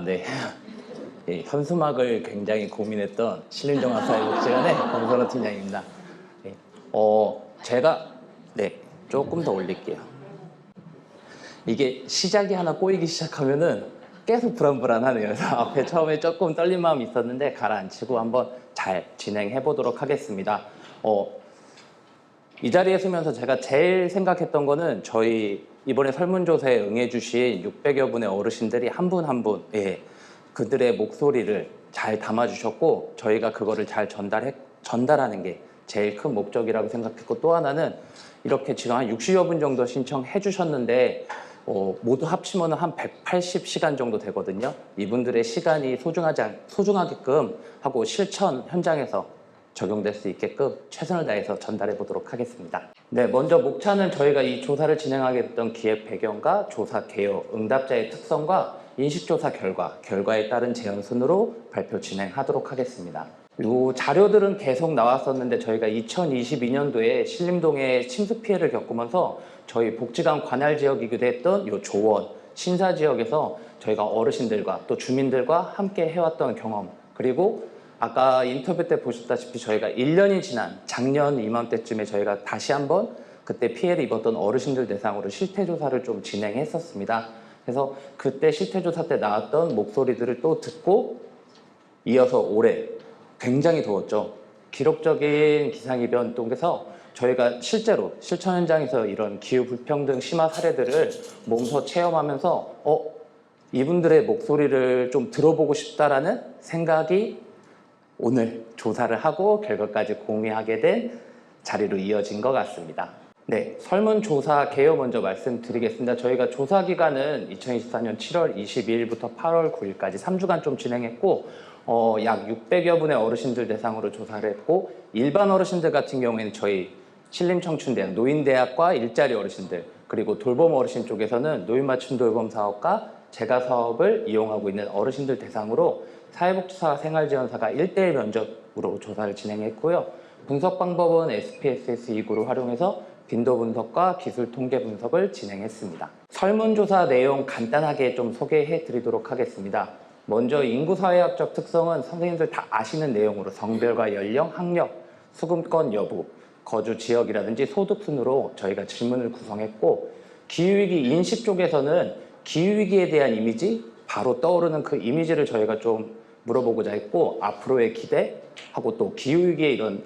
네. 예, 현수막을 굉장히 고민했던 신림종합사회복지관의 권선호 팀장입니다. 네. 제가 조금 더 올릴게요. 이게 시작이 하나 꼬이기 시작하면은 계속 불안불안하네요. 그래서 앞에 처음에 조금 떨린 마음이 있었는데 가라앉히고 한번 잘 진행해 보도록 하겠습니다. 이 자리에 서면서 제가 제일 생각했던 거는 저희 이번에 설문조사에 응해주신 600여 분의 어르신들이 한 분 한 분, 그들의 목소리를 잘 담아주셨고 저희가 그거를 잘 전달하는 게 제일 큰 목적이라고 생각했고, 또 하나는 이렇게 지금 한 60여 분 정도 신청해 주셨는데 모두 합치면 한 180시간 정도 되거든요. 이분들의 시간이 소중하게끔 하고 실천 현장에서 적용될 수 있게끔 최선을 다해서 전달해 보도록 하겠습니다. 네, 먼저 목차는 저희가 이 조사를 진행하게 됐던 기획 배경과 조사 개요, 응답자의 특성과 인식조사 결과에 따른 제안 순으로 발표 진행하도록 하겠습니다. 이 자료들은 계속 나왔었는데 저희가 2022년도에 신림동에 침수 피해를 겪으면서 저희 복지관 관할 지역이기도 했던 이 조원, 신사 지역에서 저희가 어르신들과 또 주민들과 함께 해왔던 경험, 그리고 아까 인터뷰 때 보셨다시피 저희가 1년이 지난 작년 이맘때쯤에 저희가 다시 한번 그때 피해를 입었던 어르신들 대상으로 실태조사를 좀 진행했었습니다. 그래서 그때 실태조사 때 나왔던 목소리들을 또 듣고 이어서 올해 굉장히 더웠죠. 기록적인 기상이변 속에서 저희가 실제로 실천 현장에서 이런 기후 불평등 심화 사례들을 몸소 체험하면서 이분들의 목소리를 좀 들어보고 싶다라는 생각이 오늘 조사를 하고 결과까지 공유하게 된 자리로 이어진 것 같습니다. 네, 설문조사 개요 먼저 말씀드리겠습니다. 저희가 조사 기간은 2024년 7월 22일부터 8월 9일까지 3주간 좀 진행했고 약 600여 분의 어르신들 대상으로 조사를 했고, 일반 어르신들 같은 경우에는 저희 신림청춘대학, 노인대학과 일자리 어르신들, 그리고 돌봄 어르신 쪽에서는 노인맞춤 돌봄 사업과 재가 사업을 이용하고 있는 어르신들 대상으로 사회복지사 생활지원사가 1:1 면접으로 조사를 진행했고요. 분석 방법은 SPSS 2구를 활용해서 빈도 분석과 기술 통계 분석을 진행했습니다. 설문조사 내용 간단하게 좀 소개해 드리도록 하겠습니다. 먼저 인구사회학적 특성은 선생님들 다 아시는 내용으로 성별과 연령, 학력, 수급권 여부, 거주 지역이라든지 소득 순으로 저희가 질문을 구성했고, 기후위기 인식 쪽에서는 기후위기에 대한 이미지, 바로 떠오르는 그 이미지를 저희가 좀 물어보고자 했고, 앞으로의 기대하고 또 기후위기의 이런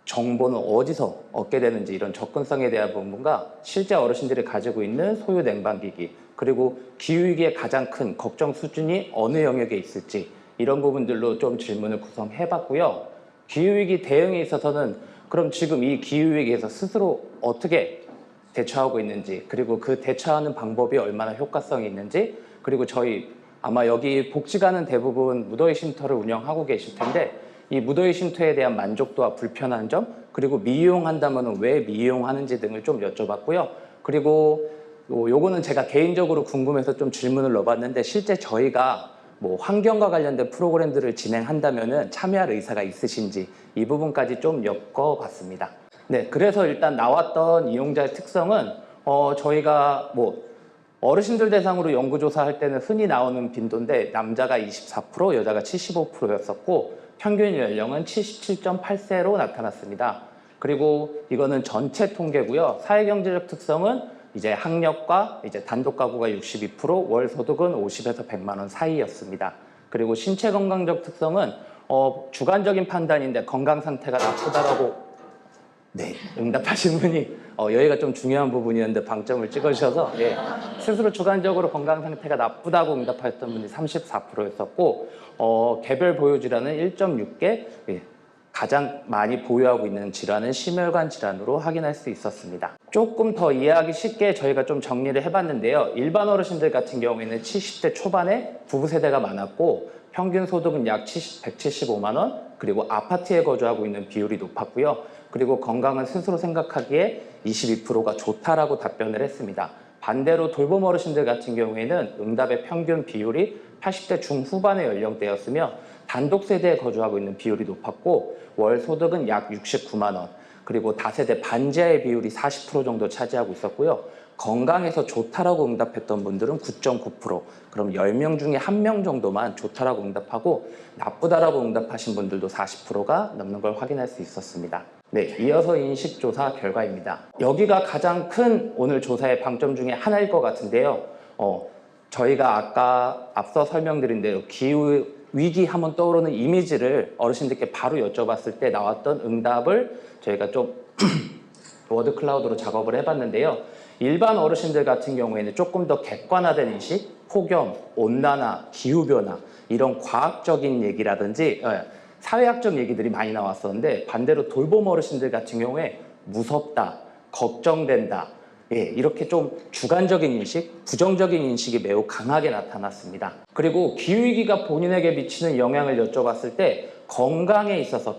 정보는 어디서 얻게 되는지 이런 접근성에 대한 부분과 실제 어르신들이 가지고 있는 소유 냉방기기, 그리고 기후위기의 가장 큰 걱정 수준이 어느 영역에 있을지 이런 부분들로 좀 질문을 구성해봤고요. 기후위기 대응에 있어서는 그럼 지금 이 기후위기에서 스스로 어떻게 대처하고 있는지, 그리고 그 대처하는 방법이 얼마나 효과성이 있는지, 그리고 저희 아마 여기 복지관은 대부분 무더위 쉼터를 운영하고 계실 텐데 이 무더위 쉼터에 대한 만족도와 불편한 점, 그리고 미이용한다면 왜 미이용하는지 등을 좀 여쭤봤고요. 그리고 요거는 제가 개인적으로 궁금해서 좀 질문을 넣어봤는데, 실제 저희가 환경과 관련된 프로그램들을 진행한다면 참여할 의사가 있으신지 이 부분까지 좀 엮어봤습니다. 네, 그래서 일단 나왔던 이용자의 특성은 저희가 어르신들 대상으로 연구조사할 때는 흔히 나오는 빈도인데 남자가 24%, 여자가 75%였었고 평균 연령은 77.8세로 나타났습니다. 그리고 이거는 전체 통계고요. 사회경제적 특성은 이제 학력과 이제 단독 가구가 62%, 월 소득은 50에서 100만 원 사이였습니다. 그리고 신체 건강적 특성은 주관적인 판단인데 건강 상태가 나쁘다라고 응답하신 분이 여기가 좀 중요한 부분이었는데 방점을 찍어주셔서 스스로 주관적으로 건강 상태가 나쁘다고 응답하셨던 분이 34%였었고 개별 보유 질환은 1.6개, 가장 많이 보유하고 있는 질환은 심혈관 질환으로 확인할 수 있었습니다. 조금 더 이해하기 쉽게 저희가 좀 정리를 해봤는데요. 일반 어르신들 같은 경우에는 70대 초반에 부부 세대가 많았고 평균 소득은 약 175만 원, 그리고 아파트에 거주하고 있는 비율이 높았고요. 그리고 건강은 스스로 생각하기에 22%가 좋다라고 답변을 했습니다. 반대로 돌봄 어르신들 같은 경우에는 응답의 평균 비율이 80대 중후반의 연령대였으며 단독 세대에 거주하고 있는 비율이 높았고 월 소득은 약 69만 원, 그리고 다세대 반지하의 비율이 40% 정도 차지하고 있었고요. 건강해서 좋다라고 응답했던 분들은 9.9%, 그럼 10명 중에 1명 정도만 좋다라고 응답하고 나쁘다라고 응답하신 분들도 40%가 넘는 걸 확인할 수 있었습니다. 네, 이어서 인식조사 결과입니다. 여기가 가장 큰 오늘 조사의 방점 중에 하나일 것 같은데요. 저희가 아까 앞서 설명드린 대로 기후 위기 하면 떠오르는 이미지를 어르신들께 바로 여쭤봤을 때 나왔던 응답을 저희가 좀 워드 클라우드로 작업을 해봤는데요. 일반 어르신들 같은 경우에는 조금 더 객관화된 인식, 폭염, 온난화, 기후변화 이런 과학적인 얘기라든지 사회학적 얘기들이 많이 나왔었는데 반대로 돌봄 어르신들 같은 경우에 무섭다, 걱정된다, 이렇게 좀 주관적인 인식, 부정적인 인식이 매우 강하게 나타났습니다. 그리고 기후위기가 본인에게 미치는 영향을 여쭤봤을 때 건강에 있어서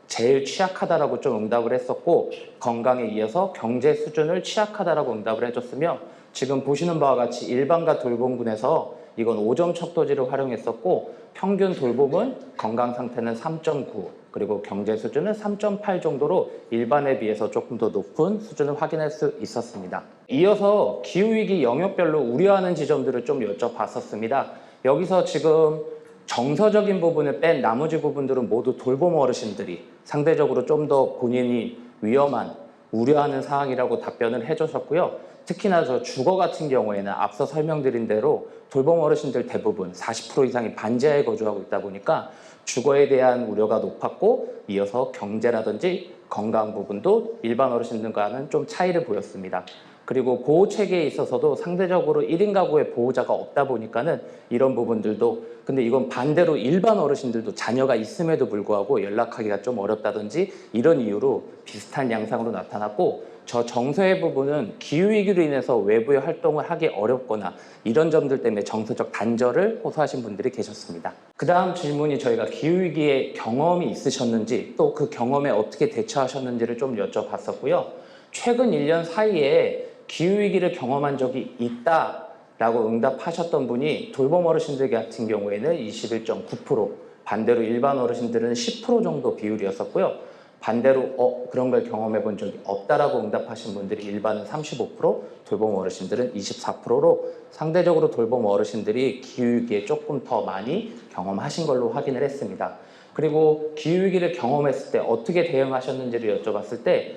제일 취약하다라고 좀 응답을 했었고 건강에 이어서 경제 수준을 취약하다라고 응답을 해줬으며 지금 보시는 바와 같이 일반과 돌봄군에서 이건 5점 척도지를 활용했었고 평균 돌봄은 건강 상태는 3.9 그리고 경제 수준은 3.8 정도로 일반에 비해서 조금 더 높은 수준을 확인할 수 있었습니다. 이어서 기후위기 영역별로 우려하는 지점들을 좀 여쭤봤었습니다. 여기서 지금 정서적인 부분을 뺀 나머지 부분들은 모두 돌봄 어르신들이 상대적으로 좀 더 본인이 위험한, 우려하는 사항이라고 답변을 해주셨고요. 특히나 저 주거 같은 경우에는 앞서 설명드린 대로 돌봄 어르신들 대부분 40% 이상이 반지하에 거주하고 있다 보니까 주거에 대한 우려가 높았고 이어서 경제라든지 건강 부분도 일반 어르신들과는 좀 차이를 보였습니다. 그리고 보호 체계에 있어서도 상대적으로 1인 가구의 보호자가 없다 보니까는 이런 부분들도 근데 이건 반대로 일반 어르신들도 자녀가 있음에도 불구하고 연락하기가 좀 어렵다든지 이런 이유로 비슷한 양상으로 나타났고 저 정서의 부분은 기후위기로 인해서 외부의 활동을 하기 어렵거나 이런 점들 때문에 정서적 단절을 호소하신 분들이 계셨습니다. 그 다음 질문이 저희가 기후위기에 경험이 있으셨는지 또 그 경험에 어떻게 대처하셨는지를 좀 여쭤봤었고요. 최근 1년 사이에 기후위기를 경험한 적이 있다라고 응답하셨던 분이 돌봄 어르신들 같은 경우에는 21.9%, 반대로 일반 어르신들은 10% 정도 비율이었었고요. 반대로 그런 걸 경험해 본 적이 없다라고 응답하신 분들이 일반은 35%, 돌봄 어르신들은 24%로 상대적으로 돌봄 어르신들이 기후위기에 조금 더 많이 경험하신 걸로 확인을 했습니다. 그리고 기후위기를 경험했을 때 어떻게 대응하셨는지를 여쭤봤을 때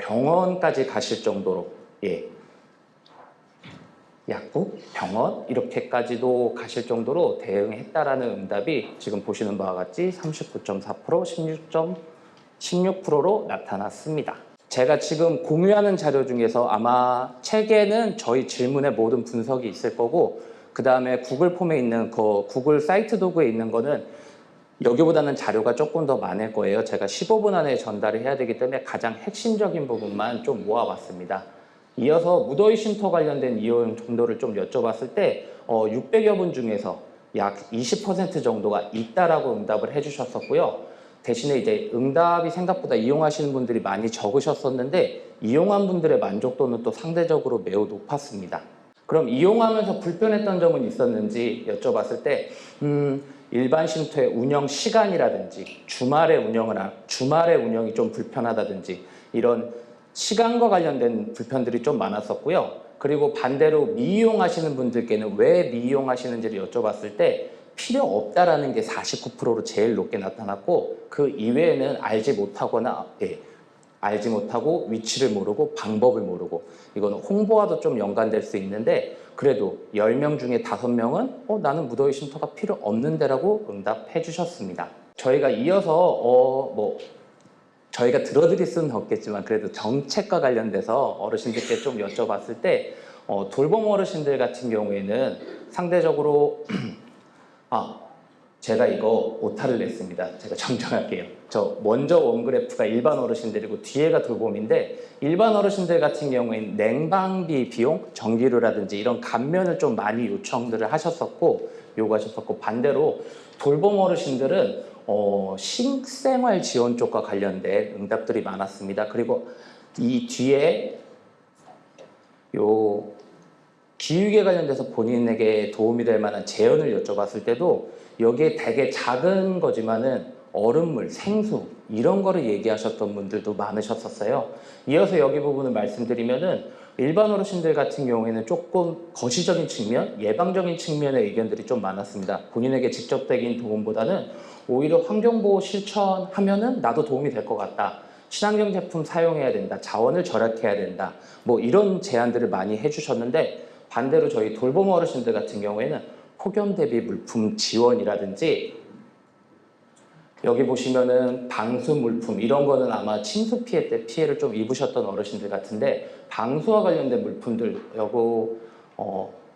병원까지 가실 정도로 약국, 병원 이렇게까지도 가실 정도로 대응했다라는 응답이 지금 보시는 바와 같이 39.4%, 16%로 나타났습니다. 제가 지금 공유하는 자료 중에서 아마 책에는 저희 질문의 모든 분석이 있을 거고 그 다음에 구글 폼에 있는 구글 사이트 도구에 있는 거는 여기보다는 자료가 조금 더 많을 거예요. 제가 15분 안에 전달을 해야 되기 때문에 가장 핵심적인 부분만 좀 모아봤습니다. 이어서 무더위 쉼터 관련된 이용 정도를 좀 여쭤봤을 때 600여 분 중에서 약 20% 정도가 있다라고 응답을 해주셨었고요. 대신에 이제 응답이 생각보다 이용하시는 분들이 많이 적으셨었는데 이용한 분들의 만족도는 또 상대적으로 매우 높았습니다. 그럼 이용하면서 불편했던 점은 있었는지 여쭤봤을 때 일반 쉼터의 운영 시간이라든지 주말에 운영이 좀 불편하다든지 이런 시간과 관련된 불편들이 좀 많았었고요. 그리고 반대로 미이용하시는 분들께는 왜 미이용하시는지를 여쭤봤을 때 필요 없다라는 게 49%로 제일 높게 나타났고 그 이외에는 알지 못하고 위치를 모르고 방법을 모르고 이거는 홍보와도 좀 연관될 수 있는데 그래도 10명 중에 5명은 나는 무더위 쉼터가 필요 없는데라고 응답해 주셨습니다. 저희가 이어서 저희가 들어드릴 수는 없겠지만 그래도 정책과 관련돼서 어르신들께 좀 여쭤봤을 때 돌봄 어르신들 같은 경우에는 상대적으로 제가 이거 오타를 냈습니다. 제가 정정할게요. 저 먼저 원그래프가 일반 어르신들이고 뒤에가 돌봄인데 일반 어르신들 같은 경우에는 냉방비 비용, 전기료라든지 이런 감면을 좀 많이 요청들을 요구하셨었고 반대로 돌봄 어르신들은 식생활 지원 쪽과 관련된 응답들이 많았습니다. 그리고 이 뒤에 기후위기에 관련돼서 본인에게 도움이 될 만한 제언을 여쭤봤을 때도 여기에 되게 작은 거지만은 얼음물, 생수 이런 거를 얘기하셨던 분들도 많으셨었어요. 이어서 여기 부분을 말씀드리면은 일반 어르신들 같은 경우에는 조금 거시적인 측면, 예방적인 측면의 의견들이 좀 많았습니다. 본인에게 직접적인 도움보다는 오히려 환경보호 실천하면은 나도 도움이 될 것 같다. 친환경 제품 사용해야 된다. 자원을 절약해야 된다. 뭐 이런 제안들을 많이 해주셨는데, 반대로 저희 돌봄 어르신들 같은 경우에는 폭염 대비 물품 지원이라든지, 여기 보시면은 방수 물품 이런 거는 아마 침수 피해 때 피해를 좀 입으셨던 어르신들 같은데, 방수와 관련된 물품들 요거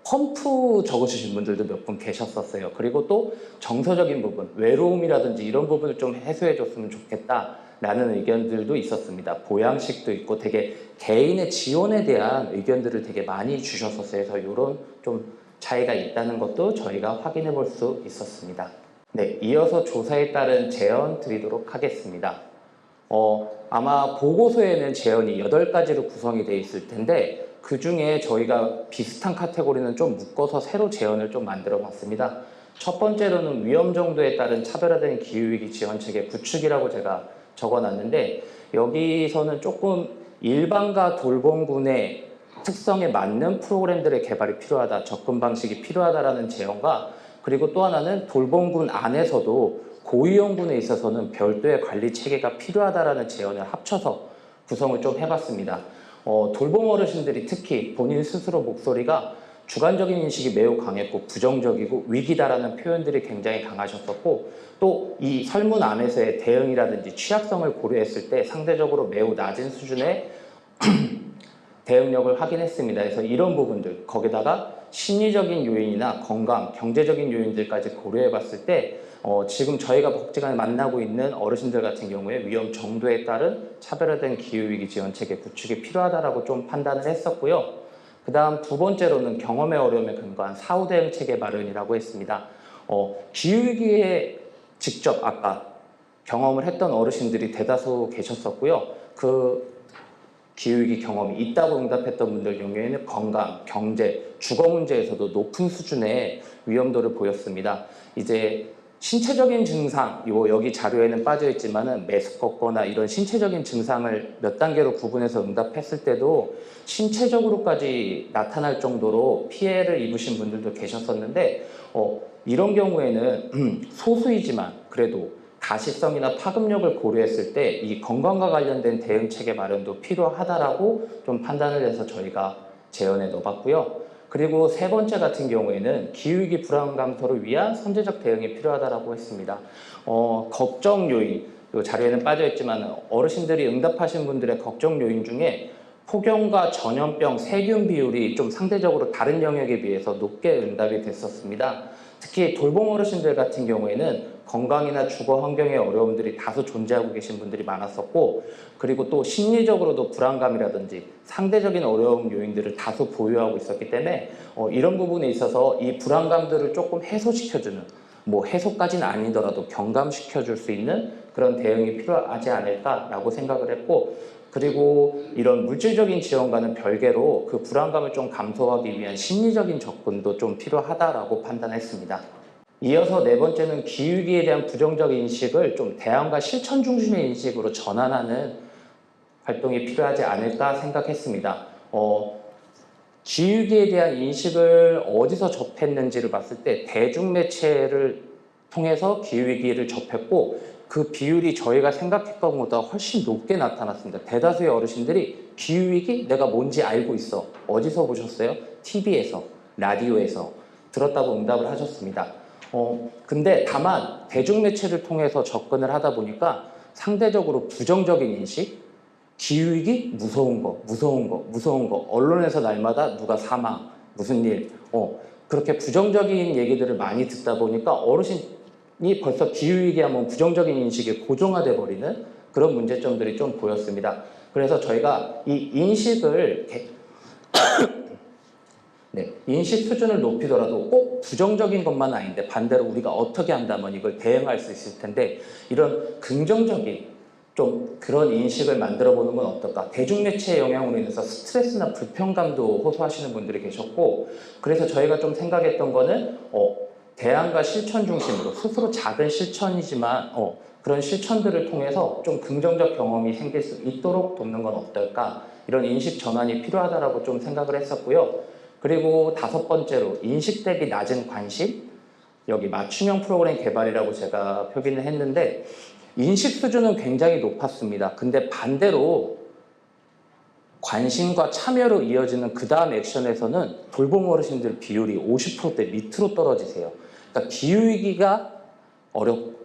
펌프 적으시는 분들도 몇 분 계셨었어요. 그리고 또 정서적인 부분, 외로움이라든지 이런 부분을 좀 해소해 줬으면 좋겠다라는 의견들도 있었습니다. 보양식도 있고 되게 개인의 지원에 대한 의견들을 되게 많이 주셨었어요. 그래서 이런 좀 차이가 있다는 것도 저희가 확인해 볼 수 있었습니다. 네, 이어서 조사에 따른 제언 드리도록 하겠습니다. 아마 보고서에는 제언이 8가지로 구성이 되어 있을 텐데, 그 중에 저희가 비슷한 카테고리는 좀 묶어서 새로 제언을 좀 만들어 봤습니다. 첫 번째로는 위험 정도에 따른 차별화된 기후위기 지원체계 구축이라고 제가 적어 놨는데, 여기서는 조금 일반과 돌봄군의 특성에 맞는 프로그램들의 개발이 필요하다, 접근 방식이 필요하다라는 제언과, 그리고 또 하나는 돌봄군 안에서도 고위험군에 있어서는 별도의 관리 체계가 필요하다라는 제언을 합쳐서 구성을 좀 해봤습니다. 돌봄 어르신들이 특히 본인 스스로 목소리가 주관적인 인식이 매우 강했고 부정적이고 위기다라는 표현들이 굉장히 강하셨었고, 또 이 설문 안에서의 대응이라든지 취약성을 고려했을 때 상대적으로 매우 낮은 수준의 대응력을 확인했습니다. 그래서 이런 부분들, 거기다가 심리적인 요인이나 건강, 경제적인 요인들까지 고려해 봤을 때 지금 저희가 복지관에 만나고 있는 어르신들 같은 경우에 위험 정도에 따른 차별화된 기후위기 지원체계 구축이 필요하다라고 좀 판단을 했었고요. 그 다음 두 번째로는 경험의 어려움에 근거한 사후 대응 체계 마련이라고 했습니다. 기후위기에 직접 아까 경험을 했던 어르신들이 대다수 계셨었고요. 그 기후위기 경험이 있다고 응답했던 분들 경우에는 건강, 경제, 주거 문제에서도 높은 수준의 위험도를 보였습니다. 이제 신체적인 증상, 여기 자료에는 빠져 있지만은 메스껍거나 이런 신체적인 증상을 몇 단계로 구분해서 응답했을 때도 신체적으로까지 나타날 정도로 피해를 입으신 분들도 계셨었는데, 이런 경우에는 소수이지만 그래도 가시성이나 파급력을 고려했을 때 이 건강과 관련된 대응 체계 마련도 필요하다라고 좀 판단을 해서 저희가 제언에 넣어봤고요. 그리고 세 번째 같은 경우에는 기후위기 불안 감소를 위한 선제적 대응이 필요하다라고 했습니다. 걱정 요인, 이 자료에는 빠져 있지만 어르신들이 응답하신 분들의 걱정 요인 중에 폭염과 전염병, 세균 비율이 좀 상대적으로 다른 영역에 비해서 높게 응답이 됐었습니다. 특히 돌봄 어르신들 같은 경우에는 건강이나 주거 환경의 어려움들이 다소 존재하고 계신 분들이 많았었고, 그리고 또 심리적으로도 불안감이라든지 상대적인 어려움 요인들을 다소 보유하고 있었기 때문에 이런 부분에 있어서 이 불안감들을 조금 해소시켜주는, 뭐 해소까지는 아니더라도 경감시켜줄 수 있는 그런 대응이 필요하지 않을까라고 생각을 했고, 그리고 이런 물질적인 지원과는 별개로 그 불안감을 좀 감소하기 위한 심리적인 접근도 좀 필요하다라고 판단했습니다. 이어서 네 번째는 기후위기에 대한 부정적 인식을 좀 대안과 실천 중심의 인식으로 전환하는 활동이 필요하지 않을까 생각했습니다. 기후위기에 대한 인식을 어디서 접했는지를 봤을 때 대중매체를 통해서 기후위기를 접했고, 그 비율이 저희가 생각했던 것보다 훨씬 높게 나타났습니다. 대다수의 어르신들이 기후위기 내가 뭔지 알고 있어. 어디서 보셨어요? TV에서, 라디오에서 들었다고 응답을 하셨습니다. 근데 다만 대중매체를 통해서 접근을 하다 보니까 상대적으로 부정적인 인식, 기후위기 무서운 거, 언론에서 날마다 누가 사망, 무슨 일, 그렇게 부정적인 얘기들을 많이 듣다 보니까 어르신이 벌써 기후위기 하면 부정적인 인식이 고정화돼 버리는 그런 문제점들이 좀 보였습니다. 그래서 저희가 이 인식을 인식 수준을 높이더라도 꼭 부정적인 것만 아닌데 반대로 우리가 어떻게 한다면 이걸 대응할 수 있을 텐데, 이런 긍정적인 좀 그런 인식을 만들어 보는 건 어떨까? 대중매체의 영향으로 인해서 스트레스나 불편감도 호소하시는 분들이 계셨고, 그래서 저희가 좀 생각했던 거는 대안과 실천 중심으로 스스로 작은 실천이지만 그런 실천들을 통해서 좀 긍정적 경험이 생길 수 있도록 돕는 건 어떨까 이런 인식 전환이 필요하다라고 좀 생각을 했었고요. 그리고 5번째로 인식 대비 낮은 관심, 여기 맞춤형 프로그램 개발이라고 제가 표기를 했는데 인식 수준은 굉장히 높았습니다. 근데 반대로 관심과 참여로 이어지는 그 다음 액션에서는 돌봄 어르신들 비율이 50%대 밑으로 떨어지세요. 그러니까 기후위기가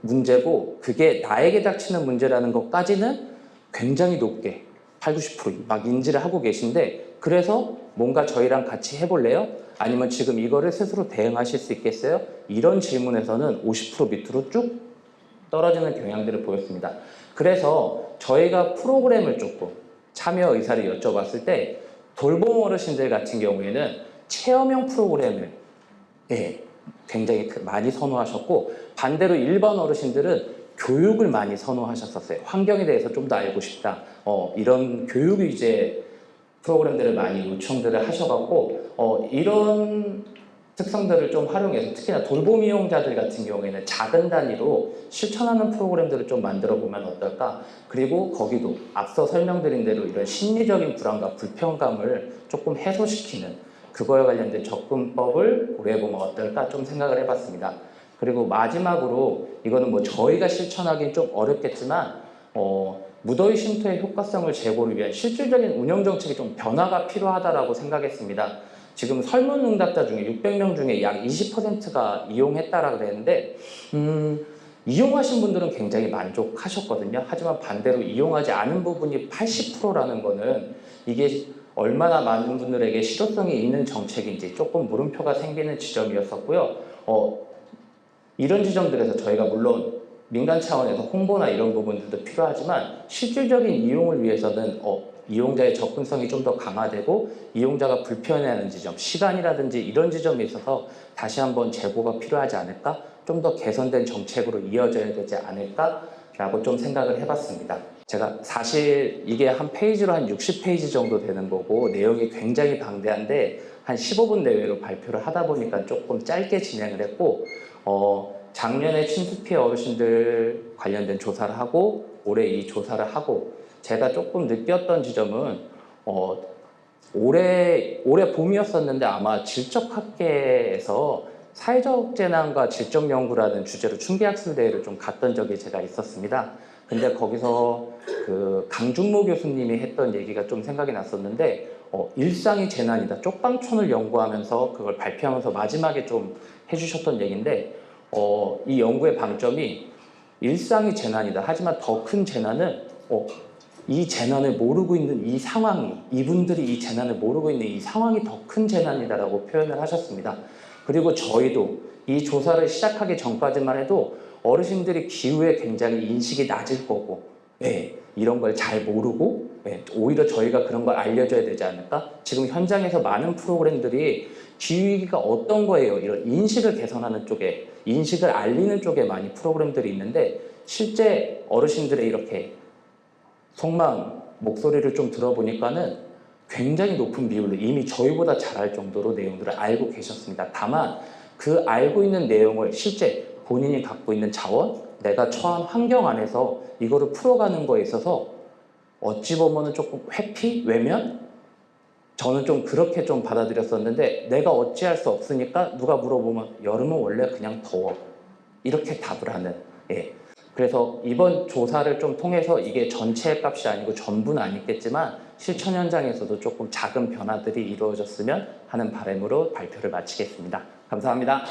문제고 그게 나에게 닥치는 문제라는 것까지는 굉장히 높게 8, 90%막 인지를 하고 계신데 그래서 뭔가 저희랑 같이 해볼래요? 아니면 지금 이거를 스스로 대응하실 수 있겠어요? 이런 질문에서는 50% 밑으로 쭉 떨어지는 경향들을 보였습니다. 그래서 저희가 프로그램을 조금 참여 의사를 여쭤봤을 때 돌봄 어르신들 같은 경우에는 체험형 프로그램을 굉장히 많이 선호하셨고 반대로 일반 어르신들은 교육을 많이 선호하셨었어요. 환경에 대해서 좀 더 알고 싶다. 이런 교육 위주의 프로그램들을 많이 요청들을 하셔갖고 이런 특성들을 좀 활용해서 특히나 돌봄 이용자들 같은 경우에는 작은 단위로 실천하는 프로그램들을 좀 만들어 보면 어떨까? 그리고 거기도 앞서 설명드린 대로 이런 심리적인 불안과 불편감을 조금 해소시키는 그거에 관련된 접근법을 고려해보면 어떨까 좀 생각을 해봤습니다. 그리고 마지막으로 이거는 뭐 저희가 실천하기는 좀 어렵겠지만 무더위 쉼터의 효과성을 제고를 위한 실질적인 운영 정책이 좀 변화가 필요하다라고 생각했습니다. 지금 설문응답자 중에 600명 중에 약 20%가 이용했다라고 그랬는데 이용하신 분들은 굉장히 만족하셨거든요. 하지만 반대로 이용하지 않은 부분이 80%라는 거는 이게 얼마나 많은 분들에게 실효성이 있는 정책인지 조금 물음표가 생기는 지점이었었고요. 이런 지점들에서 저희가 물론 민간 차원에서 홍보나 이런 부분들도 필요하지만 실질적인 이용을 위해서는 이용자의 접근성이 좀 더 강화되고 이용자가 불편해하는 지점, 시간이라든지 이런 지점에 있어서 다시 한번 재고가 필요하지 않을까? 좀 더 개선된 정책으로 이어져야 되지 않을까라고 좀 생각을 해봤습니다. 제가 사실 이게 한 페이지로 한 60페이지 정도 되는 거고 내용이 굉장히 방대한데 한 15분 내외로 발표를 하다 보니까 조금 짧게 진행을 했고 작년에 친숙피해 어르신들 관련된 조사를 하고 올해 이 조사를 하고 제가 조금 느꼈던 지점은 올해 봄이었었는데 아마 질적학계에서 사회적 재난과 질적 연구라는 주제로 춘계학술 대회를 좀 갔던 적이 제가 있었습니다. 근데 거기서 그 강준모 교수님이 했던 얘기가 좀 생각이 났었는데 일상이 재난이다. 쪽방촌을 연구하면서 그걸 발표하면서 마지막에 좀 해주셨던 얘기인데 이 연구의 방점이 일상이 재난이다. 하지만 더 큰 재난은 이 재난을 모르고 있는 이 상황이 이분들이 이 재난을 모르고 있는 이 상황이 더 큰 재난이다라고 표현을 하셨습니다. 그리고 저희도 이 조사를 시작하기 전까지만 해도 어르신들이 기후에 굉장히 인식이 낮을 거고 이런 걸 잘 모르고 오히려 저희가 그런 걸 알려줘야 되지 않을까? 지금 현장에서 많은 프로그램들이 기후위기가 어떤 거예요? 이런 인식을 개선하는 쪽에 인식을 알리는 쪽에 많이 프로그램들이 있는데 실제 어르신들의 이렇게 속마음, 목소리를 좀 들어보니까는 굉장히 높은 비율로 이미 저희보다 잘할 정도로 내용들을 알고 계셨습니다. 다만 그 알고 있는 내용을 실제 본인이 갖고 있는 자원, 내가 처한 환경 안에서 이거를 풀어가는 거에 있어서 어찌 보면은 조금 회피, 외면? 저는 좀 그렇게 좀 받아들였었는데 내가 어찌할 수 없으니까 누가 물어보면 여름은 원래 그냥 더워. 이렇게 답을 하는. 그래서 이번 조사를 좀 통해서 이게 전체의 값이 아니고 전부는 아니겠지만 실천 현장에서도 조금 작은 변화들이 이루어졌으면 하는 바람으로 발표를 마치겠습니다. 감사합니다.